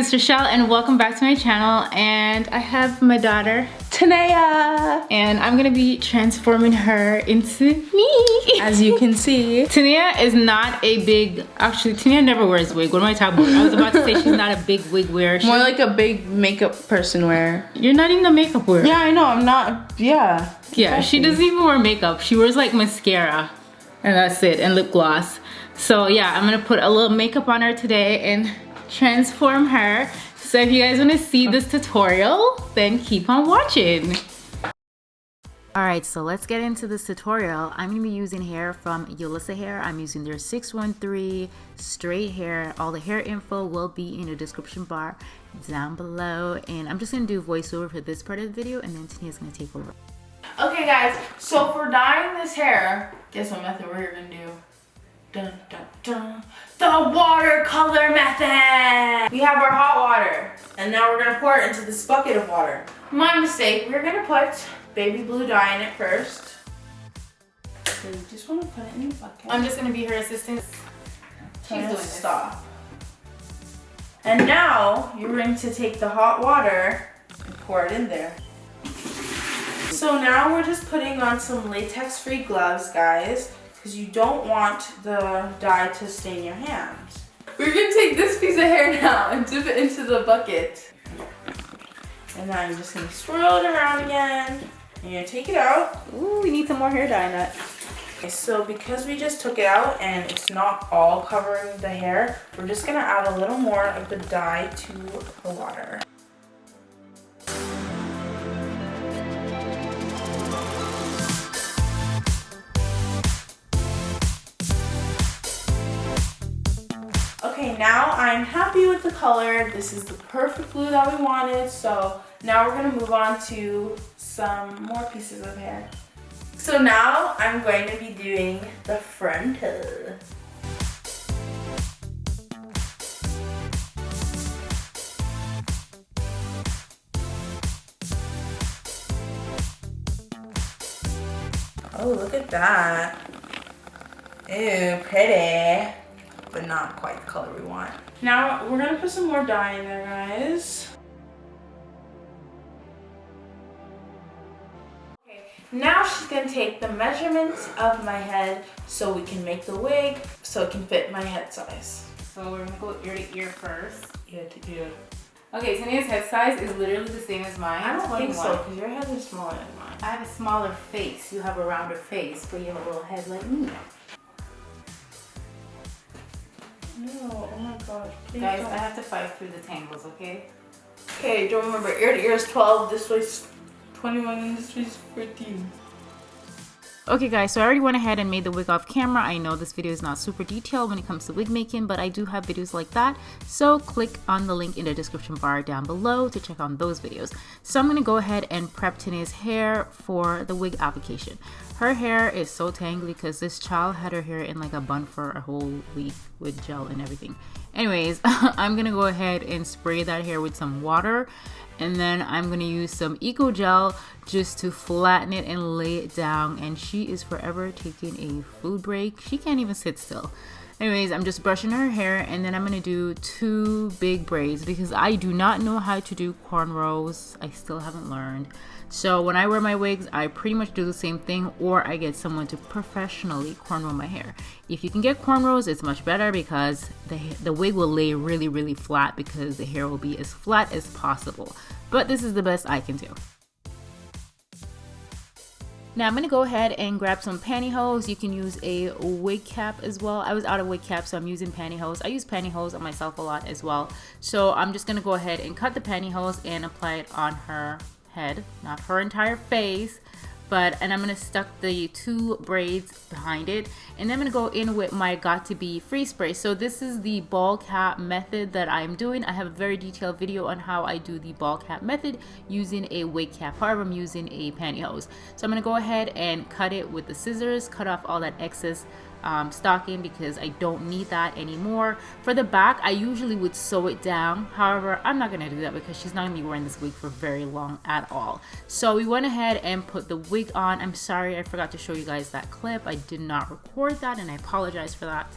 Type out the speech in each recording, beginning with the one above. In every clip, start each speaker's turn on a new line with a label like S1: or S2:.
S1: it's Rochelle and welcome back to my channel. And I have my daughter Tanea, and I'm gonna be transforming her into me.
S2: As you can see,
S1: Tanea is not a big, actually Tanea never wears wig. What am I talking about? I was about to say she's not a big wig wearer.
S2: more like a big makeup person wear.
S1: You're not even a makeup wearer.
S2: Yeah, I know, I'm not, yeah.
S1: Yeah, she doesn't even wear makeup. She wears like mascara and that's it, and lip gloss. So yeah, I'm gonna put a little makeup on her today and transform her. So if you guys want to see this tutorial, then keep on watching. Alright, so let's get into this tutorial. I'm going to be using hair from YOLISSA hair. I'm using their 613 straight hair. All the hair info will be in the description bar down below. And I'm just going to do voiceover for this part of the video, and then Tanea's going to take over.
S2: Okay guys, so for dyeing this hair, guess what method we're going to do? Dun, dun, dun. The watercolor method! We have our hot water, and now we're gonna pour it into this bucket of water. My mistake, we're gonna put baby blue dye in it first. So you just wanna put it in the bucket.
S1: I'm just gonna be her assistant.
S2: She's doing this. Stop. And now you're going to take the hot water and pour it in there. So now we're just putting on some latex-free gloves, guys, because you don't want the dye to stain your hands. We're gonna take this piece of hair now and dip it into the bucket. And now you're just gonna swirl it around again. And you're gonna take it out.
S1: Ooh, we need some more hair dye in that.
S2: Okay, so because we just took it out and it's not all covering the hair, we're just gonna add a little more of the dye to the water. Okay, now I'm happy with the color. This is the perfect blue that we wanted. So now we're gonna move on to some more pieces of hair. So now I'm going to be doing the frontal. Oh, look at that. Ew, pretty. But not quite the color we want. Now we're gonna put some more dye in there, guys. Okay, now she's gonna take the measurements of my head so we can make the wig so it can fit my head size.
S1: So we're gonna go ear to ear first.
S2: Ear to ear.
S1: Okay, Tanea's head size is literally the same as mine.
S2: I don't think
S1: 21.
S2: so, because your head is smaller than mine.
S1: I have a smaller face. You have a rounder face, but you have a little head like me.
S2: No, oh my gosh.
S1: Guys, I have to fight through the tangles, okay?
S2: Okay, don't remember, ear to ear is 12, this way's 21, and this way's 14.
S1: Okay guys, so I already went ahead and made the wig off camera. I know this video is not super detailed when it comes to wig making, but I do have videos like that. So click on the link in the description bar down below to check on those videos. So I'm gonna go ahead and prep Tanea's hair for the wig application. Her hair is so tangly because this child had her hair in like a bun for a whole week with gel and everything. Anyways, I'm gonna go ahead and spray that hair with some water, and then I'm gonna use some eco gel just to flatten it and lay it down. And she is forever taking a food break. She can't even sit still. Anyways, I'm just brushing her hair, and then I'm gonna do 2 big braids because I do not know how to do cornrows. I still haven't learned. So when I wear my wigs, I pretty much do the same thing, or I get someone to professionally cornrow my hair. If you can get cornrows, it's much better because the wig will lay really, really flat because the hair will be as flat as possible. But this is the best I can do. Now I'm going to go ahead and grab some pantyhose. You can use a wig cap as well. I was out of wig cap, so I'm using pantyhose. I use pantyhose on myself a lot as well. So I'm just going to go ahead and cut the pantyhose and apply it on her head, not her entire face, and I'm gonna stuck the 2 braids behind it, and then I'm gonna go in with my Got2B Freeze spray. So this is the ball cap method that I'm doing. I have a very detailed video on how I do the ball cap method using a wig cap. However, I'm using a pantyhose. So I'm gonna go ahead and cut it with the scissors, cut off all that excess stocking because I don't need that anymore. For the back, I usually would sew it down. However, I'm not gonna do that because she's not gonna be wearing this wig for very long at all. So we went ahead and put the wig on. I'm sorry, I forgot to show you guys that clip. I did not record that and I apologize for that.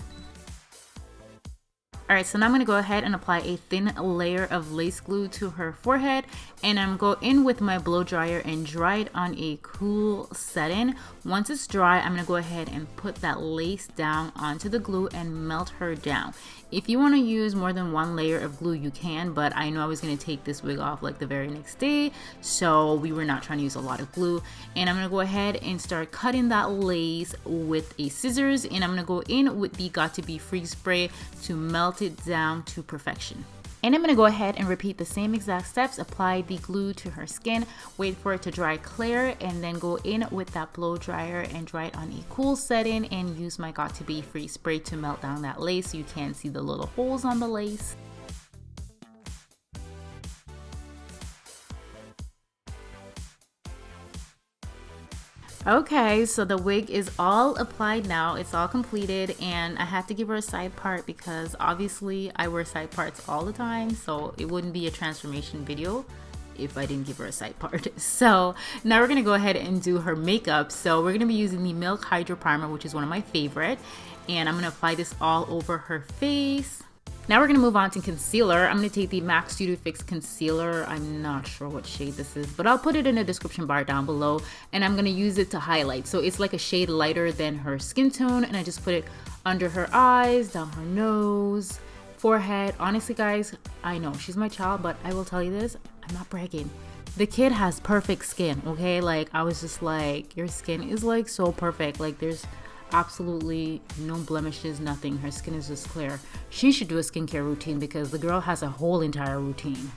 S1: Alright, so now I'm going to go ahead and apply a thin layer of lace glue to her forehead, and I'm going in with my blow dryer and dry it on a cool setting. Once it's dry, I'm going to go ahead and put that lace down onto the glue and melt her down. If you want to use more than one layer of glue, you can, but I know I was going to take this wig off like the very next day, so we were not trying to use a lot of glue. And I'm going to go ahead and start cutting that lace with a scissors, and I'm going to go in with the Got2B Freeze spray to melt it down to perfection. And I'm going to go ahead and repeat the same exact steps. Apply the glue to her skin, wait for it to dry clear, and then go in with that blow dryer and dry it on a cool setting, and use my Got2B Freeze spray to melt down that lace so you can't see the little holes on the lace. Okay, so the wig is all applied now, it's all completed, and I had to give her a side part because obviously I wear side parts all the time, so it wouldn't be a transformation video if I didn't give her a side part. So now we're gonna go ahead and do her makeup. So we're gonna be using the Milk Hydro Primer, which is one of my favorite, and I'm gonna apply this all over her face. Now we're going to move on to concealer. I'm going to take the MAC Studio Fix concealer. I'm not sure what shade this is, but I'll put it in the description bar down below, and I'm going to use it to highlight. So it's like a shade lighter than her skin tone, and I just put it under her eyes, down her nose, forehead. Honestly, guys, I know she's my child, but I will tell you this, I'm not bragging. The kid has perfect skin, okay? Like, I was just like, your skin is like so perfect. Like, there's absolutely no blemishes, nothing. Her skin is just clear. She should do a skincare routine because the girl has a whole entire routine.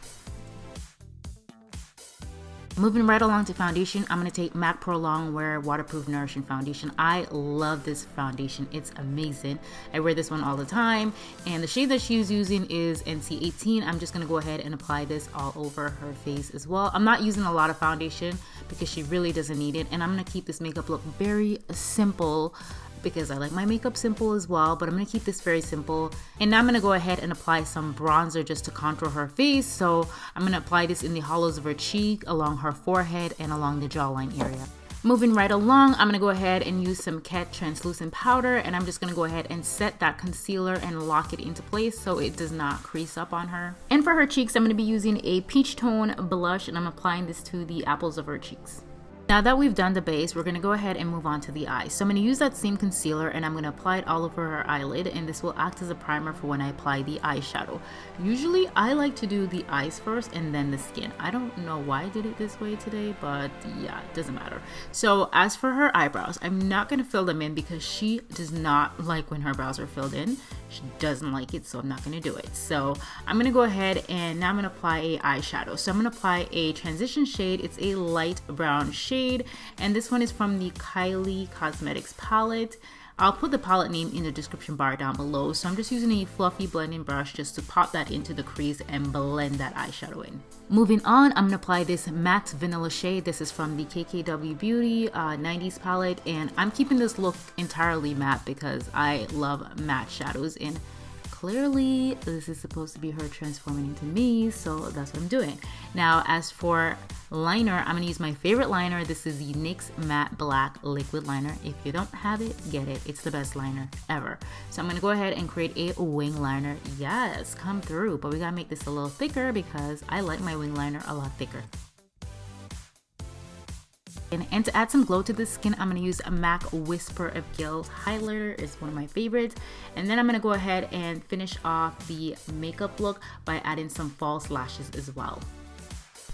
S1: Moving right along to foundation, I'm going to take MAC Pro Longwear Waterproof Nourishing Foundation. I love this foundation. It's amazing. I wear this one all the time, and the shade that she's using is NC18. I'm just going to go ahead and apply this all over her face as well. I'm not using a lot of foundation because she really doesn't need it, and I'm going to keep this makeup look very simple because I like my makeup simple as well, but I'm going to keep this very simple. And now I'm going to go ahead and apply some bronzer just to contour her face. So I'm going to apply this in the hollows of her cheek, along her forehead, and along the jawline area. Moving right along, I'm going to go ahead and use some Kat translucent powder, and I'm just going to go ahead and set that concealer and lock it into place so it does not crease up on her. And for her cheeks, I'm going to be using a peach tone blush, and I'm applying this to the apples of her cheeks. Now that we've done the base, we're going to go ahead and move on to the eyes. So I'm going to use that same concealer, and I'm going to apply it all over her eyelid, and this will act as a primer for when I apply the eyeshadow. Usually I like to do the eyes first and then the skin. I don't know why I did it this way today, but yeah, it doesn't matter. So as for her eyebrows, I'm not going to fill them in because she does not like when her brows are filled in. She doesn't like it, so I'm not going to do it. So I'm going to go ahead and now I'm going to apply a eyeshadow. So I'm going to apply a transition shade. It's a light brown shade, and this one is from the Kylie Cosmetics palette. I'll put the palette name in the description bar down below. So I'm just using a fluffy blending brush just to pop that into the crease and blend that eyeshadow in. Moving on, I'm going to apply this matte vanilla shade. This is from the KKW Beauty 90s palette, and I'm keeping this look entirely matte because I love matte shadows, and clearly this is supposed to be her transforming into me, so that's what I'm doing. Now as for liner, I'm going to use my favorite liner. This is the NYX Matte Black liquid liner. If you don't have it, get it. It's the best liner ever. So I'm going to go ahead and create a wing liner. Yes, come through, but we got to make this a little thicker because I like my wing liner a lot thicker. And to add some glow to the skin, I'm going to use a MAC Whisper of Guilt highlighter. It's one of my favorites. And then I'm going to go ahead and finish off the makeup look by adding some false lashes as well.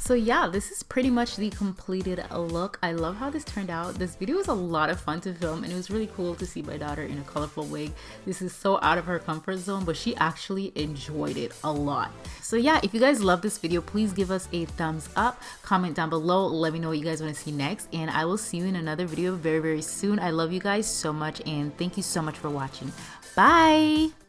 S1: So yeah, this is pretty much the completed look. I love how this turned out. This video was a lot of fun to film, and it was really cool to see my daughter in a colorful wig. This is so out of her comfort zone, but she actually enjoyed it a lot. So yeah, if you guys love this video, please give us a thumbs up, comment down below, let me know what you guys want to see next, and I will see you in another video very, very soon. I love you guys so much, and thank you so much for watching. Bye!